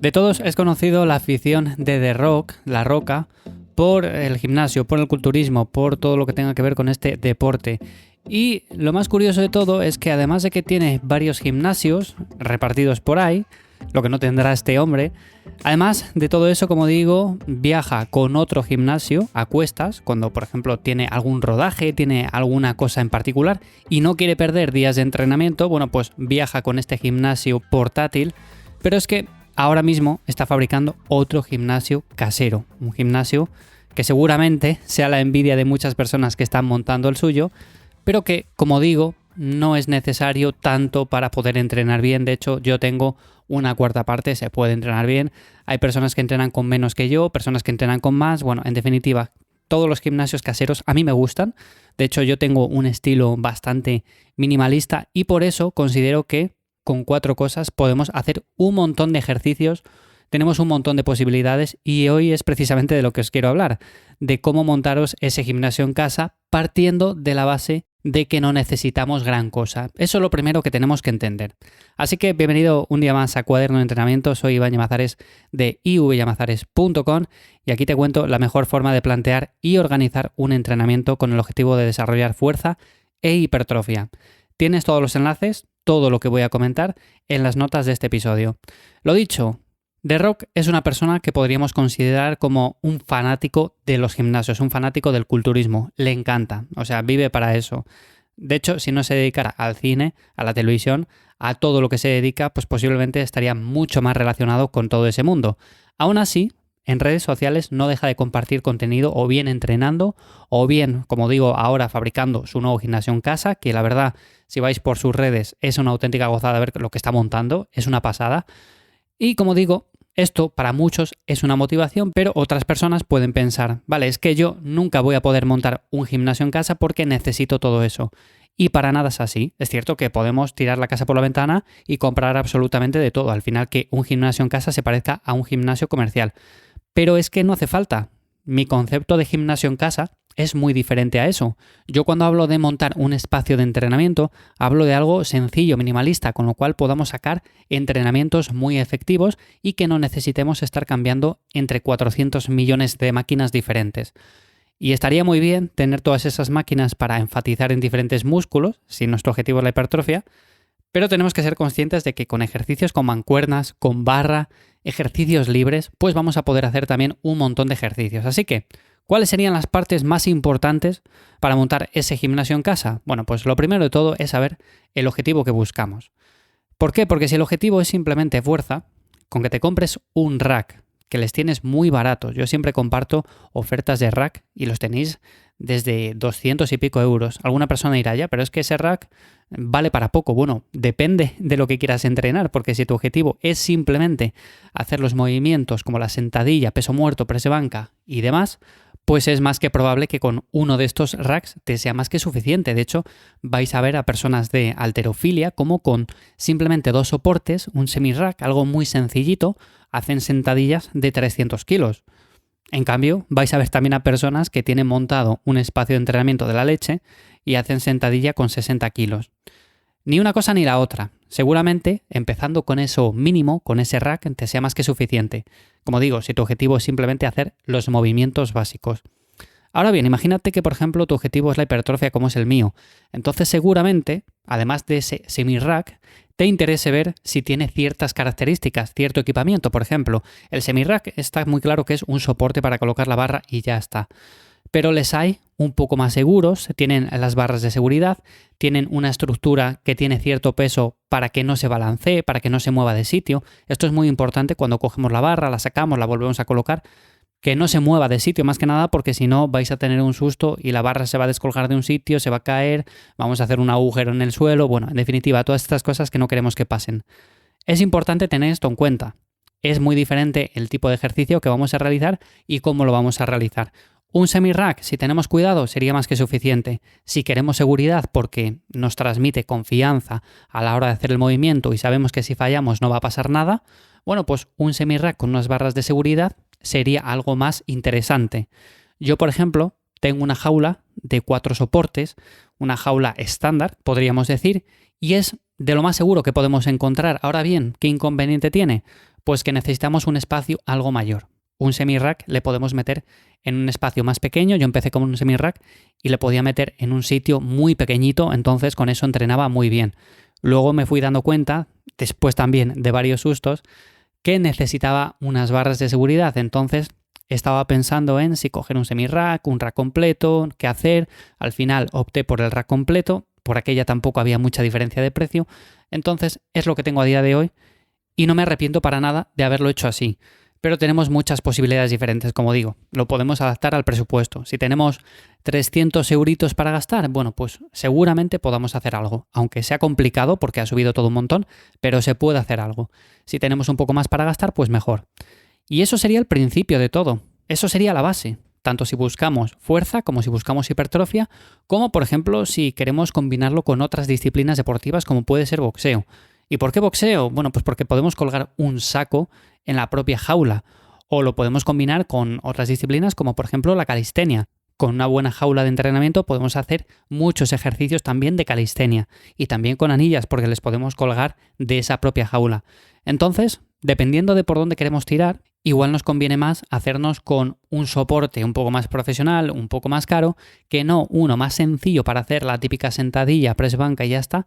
De todos es conocido la afición de The Rock, La Roca, por el gimnasio, por el culturismo, por todo lo que tenga que ver con este deporte. Y lo más curioso de todo es que además de que tiene varios gimnasios repartidos por ahí, lo que no tendrá este hombre, además de todo eso, como digo, viaja con otro gimnasio a cuestas, cuando por ejemplo tiene algún rodaje, tiene alguna cosa en particular y no quiere perder días de entrenamiento, bueno, pues viaja con este gimnasio portátil, pero es que ahora mismo está fabricando otro gimnasio casero, un gimnasio que seguramente sea la envidia de muchas personas que están montando el suyo, pero que, como digo, no es necesario tanto para poder entrenar bien. De hecho, yo tengo una cuarta parte, se puede entrenar bien. Hay personas que entrenan con menos que yo, personas que entrenan con más. Bueno, en definitiva, todos los gimnasios caseros a mí me gustan. De hecho, yo tengo un estilo bastante minimalista y por eso considero que con 4 cosas podemos hacer un montón de ejercicios. Tenemos un montón de posibilidades y hoy es precisamente de lo que os quiero hablar, de cómo montaros ese gimnasio en casa partiendo de la base de que no necesitamos gran cosa. Eso es lo primero que tenemos que entender. Así que bienvenido un día más a Cuaderno de Entrenamiento. Soy Iván Llamazares de ivllamazares.com y aquí te cuento la mejor forma de plantear y organizar un entrenamiento con el objetivo de desarrollar fuerza e hipertrofia. Tienes todos los enlaces, todo lo que voy a comentar en las notas de este episodio. Lo dicho, The Rock es una persona que podríamos considerar como un fanático de los gimnasios, un fanático del culturismo. Le encanta, o sea, vive para eso. De hecho, si no se dedicara al cine, a la televisión, a todo lo que se dedica, pues posiblemente estaría mucho más relacionado con todo ese mundo. Aún así, en redes sociales no deja de compartir contenido o bien entrenando o bien, como digo, ahora fabricando su nuevo gimnasio en casa, que la verdad, si vais por sus redes, es una auténtica gozada ver lo que está montando, es una pasada. Y como digo, esto para muchos es una motivación, pero otras personas pueden pensar, vale, es que yo nunca voy a poder montar un gimnasio en casa porque necesito todo eso. Y para nada es así. Es cierto que podemos tirar la casa por la ventana y comprar absolutamente de todo. Al final que un gimnasio en casa se parezca a un gimnasio comercial. Pero es que no hace falta. Mi concepto de gimnasio en casa es muy diferente a eso. Yo cuando hablo de montar un espacio de entrenamiento, hablo de algo sencillo, minimalista, con lo cual podamos sacar entrenamientos muy efectivos y que no necesitemos estar cambiando entre 400 millones de máquinas diferentes. Y estaría muy bien tener todas esas máquinas para enfatizar en diferentes músculos, si nuestro objetivo es la hipertrofia, pero tenemos que ser conscientes de que con ejercicios con mancuernas, con barra, ejercicios libres, pues vamos a poder hacer también un montón de ejercicios. Así que, ¿cuáles serían las partes más importantes para montar ese gimnasio en casa? Bueno, pues lo primero de todo es saber el objetivo que buscamos. ¿Por qué? Porque si el objetivo es simplemente fuerza, con que te compres un rack, que les tienes muy baratos. Yo siempre comparto ofertas de rack y los tenéis desde 200 y pico euros. Alguna persona dirá, ya, pero es que ese rack vale para poco. Bueno, depende de lo que quieras entrenar, porque si tu objetivo es simplemente hacer los movimientos como la sentadilla, peso muerto, press de banca y demás, pues es más que probable que con uno de estos racks te sea más que suficiente. De hecho, vais a ver a personas de halterofilia como con simplemente 2 soportes, un semi-rack, algo muy sencillito, hacen sentadillas de 300 kilos. En cambio, vais a ver también a personas que tienen montado un espacio de entrenamiento de la leche y hacen sentadilla con 60 kilos. Ni una cosa ni la otra. Seguramente, empezando con eso mínimo, con ese rack, te sea más que suficiente. Como digo, si tu objetivo es simplemente hacer los movimientos básicos. Ahora bien, imagínate que, por ejemplo, tu objetivo es la hipertrofia como es el mío. Entonces, seguramente, además de ese semi-rack, te interese ver si tiene ciertas características, cierto equipamiento. Por ejemplo, el semi-rack está muy claro que es un soporte para colocar la barra y ya está. Pero les hay un poco más seguros, tienen las barras de seguridad, tienen una estructura que tiene cierto peso para que no se balancee, para que no se mueva de sitio. Esto es muy importante cuando cogemos la barra, la sacamos, la volvemos a colocar, que no se mueva de sitio más que nada porque si no vais a tener un susto y la barra se va a descolgar de un sitio, se va a caer, vamos a hacer un agujero en el suelo, bueno, en definitiva, todas estas cosas que no queremos que pasen. Es importante tener esto en cuenta. Es muy diferente el tipo de ejercicio que vamos a realizar y cómo lo vamos a realizar. Un semi-rack, si tenemos cuidado, sería más que suficiente. Si queremos seguridad porque nos transmite confianza a la hora de hacer el movimiento y sabemos que si fallamos no va a pasar nada, bueno, pues un semi-rack con unas barras de seguridad sería algo más interesante. Yo, por ejemplo, tengo una jaula de 4 soportes, una jaula estándar, podríamos decir, y es de lo más seguro que podemos encontrar. Ahora bien, ¿qué inconveniente tiene? pues que necesitamos un espacio algo mayor. Un semi-rack le podemos meter en un espacio más pequeño. Yo empecé con un semi-rack y le podía meter en un sitio muy pequeñito, entonces con eso entrenaba muy bien. Luego me fui dando cuenta, después también de varios sustos, que necesitaba unas barras de seguridad. Entonces estaba pensando en si coger un semi-rack, un rack completo, qué hacer. Al final opté por el rack completo, por aquella tampoco había mucha diferencia de precio. Entonces es lo que tengo a día de hoy y no me arrepiento para nada de haberlo hecho así. Pero tenemos muchas posibilidades diferentes, como digo. Lo podemos adaptar al presupuesto. Si tenemos 300 euritos para gastar, bueno, pues seguramente podamos hacer algo. Aunque sea complicado porque ha subido todo un montón, pero se puede hacer algo. Si tenemos un poco más para gastar, pues mejor. Y eso sería el principio de todo. Eso sería la base. Tanto si buscamos fuerza como si buscamos hipertrofia, como por ejemplo si queremos combinarlo con otras disciplinas deportivas como puede ser boxeo. ¿Y por qué boxeo? Bueno, pues porque podemos colgar un saco en la propia jaula o lo podemos combinar con otras disciplinas como por ejemplo la calistenia. Con una buena jaula de entrenamiento podemos hacer muchos ejercicios también de calistenia y también con anillas porque les podemos colgar de esa propia jaula. Entonces, dependiendo de por dónde queremos tirar, igual nos conviene más hacernos con un soporte un poco más profesional, un poco más caro, que no uno más sencillo para hacer la típica sentadilla, press banca y ya está,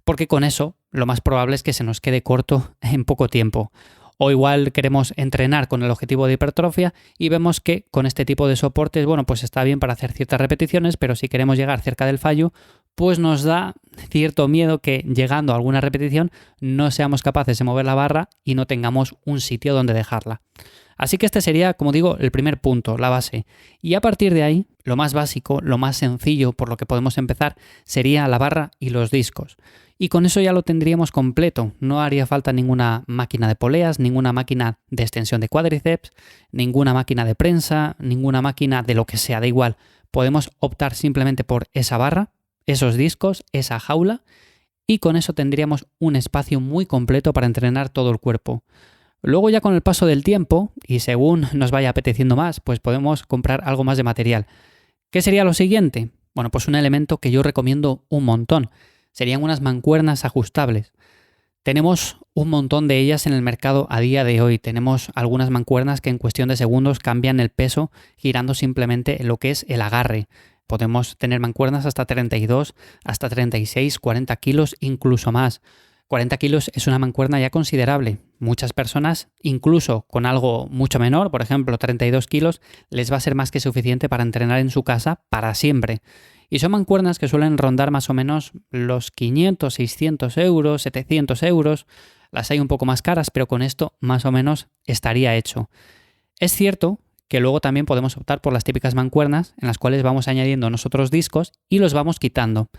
porque con eso lo más probable es que se nos quede corto en poco tiempo. O igual queremos entrenar con el objetivo de hipertrofia y vemos que con este tipo de soportes, bueno, pues está bien para hacer ciertas repeticiones, pero si queremos llegar cerca del fallo, pues nos da cierto miedo que llegando a alguna repetición no seamos capaces de mover la barra y no tengamos un sitio donde dejarla. Así que este sería, como digo, el primer punto, la base. Y a partir de ahí, lo más básico, lo más sencillo por lo que podemos empezar sería la barra y los discos. Y con eso ya lo tendríamos completo. No haría falta ninguna máquina de poleas, ninguna máquina de extensión de cuádriceps, ninguna máquina de prensa, ninguna máquina de lo que sea, da igual. Podemos optar simplemente por esa barra, esos discos, esa jaula, y con eso tendríamos un espacio muy completo para entrenar todo el cuerpo. Luego ya con el paso del tiempo, y según nos vaya apeteciendo más, pues podemos comprar algo más de material. ¿Qué sería lo siguiente? Bueno, pues un elemento que yo recomiendo un montón. Serían unas mancuernas ajustables. Tenemos un montón de ellas en el mercado a día de hoy. Tenemos algunas mancuernas que en cuestión de segundos cambian el peso girando simplemente lo que es el agarre. Podemos tener mancuernas hasta 32, hasta 36, 40 kilos, incluso más. 40 kilos es una mancuerna ya considerable. Muchas personas, incluso con algo mucho menor, por ejemplo 32 kilos, les va a ser más que suficiente para entrenar en su casa para siempre. Y son mancuernas que suelen rondar más o menos los 500, 600 euros, 700 euros. Las hay un poco más caras, pero con esto más o menos estaría hecho. Es cierto que luego también podemos optar por las típicas mancuernas en las cuales vamos añadiendo nosotros discos y los vamos quitando.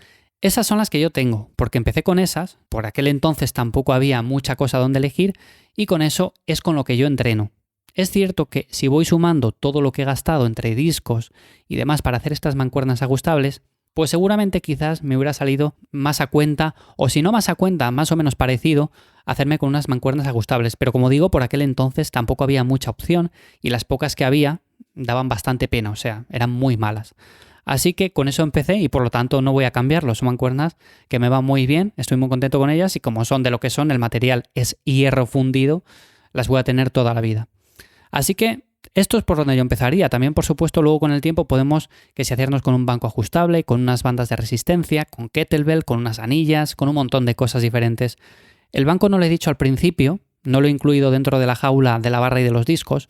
Esas son las que yo tengo, porque empecé con esas, por aquel entonces tampoco había mucha cosa donde elegir y con eso es con lo que yo entreno. Es cierto que si voy sumando todo lo que he gastado entre discos y demás para hacer estas mancuernas ajustables, pues seguramente quizás me hubiera salido más a cuenta, o si no más a cuenta, más o menos parecido, hacerme con unas mancuernas ajustables. Pero como digo, por aquel entonces tampoco había mucha opción y las pocas que había daban bastante pena, o sea, eran muy malas. Así que con eso empecé y por lo tanto no voy a cambiarlo. Son mancuernas que me van muy bien, estoy muy contento con ellas y como son de lo que son, el material es hierro fundido, las voy a tener toda la vida. Así que esto es por donde yo empezaría. También, por supuesto, luego con el tiempo podemos que si hacernos con un banco ajustable, con unas bandas de resistencia, con kettlebell, con unas anillas, con un montón de cosas diferentes. El banco no lo he dicho al principio, no lo he incluido dentro de la jaula de la barra y de los discos,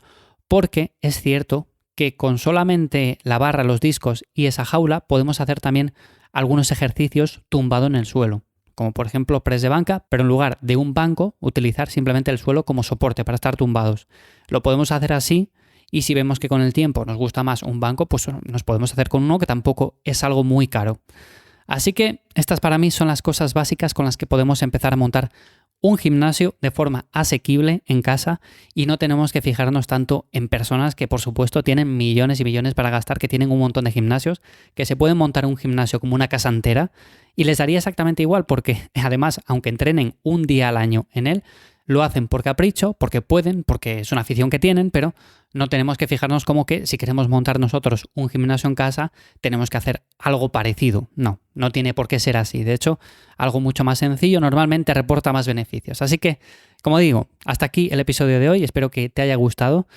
porque es cierto que con solamente la barra, los discos y esa jaula podemos hacer también algunos ejercicios tumbado en el suelo, como por ejemplo press de banca, pero en lugar de un banco utilizar simplemente el suelo como soporte para estar tumbados. Lo podemos hacer así y si vemos que con el tiempo nos gusta más un banco, pues nos podemos hacer con uno que tampoco es algo muy caro. Así que estas para mí son las cosas básicas con las que podemos empezar a montar un gimnasio de forma asequible en casa y no tenemos que fijarnos tanto en personas que por supuesto tienen millones y millones para gastar, que tienen un montón de gimnasios, que se pueden montar un gimnasio como una casa entera y les daría exactamente igual porque además, aunque entrenen un día al año en él, lo hacen por capricho, porque pueden, porque es una afición que tienen, pero no tenemos que fijarnos como que si queremos montar nosotros un gimnasio en casa, tenemos que hacer algo parecido. No, no tiene por qué ser así. De hecho, algo mucho más sencillo normalmente reporta más beneficios. Así que, como digo, hasta aquí el episodio de hoy. Espero que te haya gustado.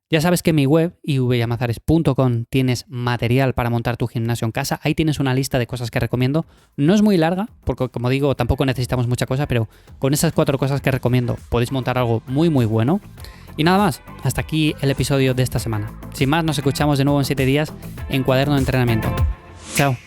Ya sabes que en mi web, ivyamazares.com, tienes material para montar tu gimnasio en casa. Ahí tienes una lista de cosas que recomiendo. No es muy larga, porque como digo, tampoco necesitamos mucha cosa, pero con esas 4 cosas que recomiendo podéis montar algo muy muy bueno. Y nada más, hasta aquí el episodio de esta semana. Sin más, nos escuchamos de nuevo en 7 días en Cuaderno de Entrenamiento. Chao.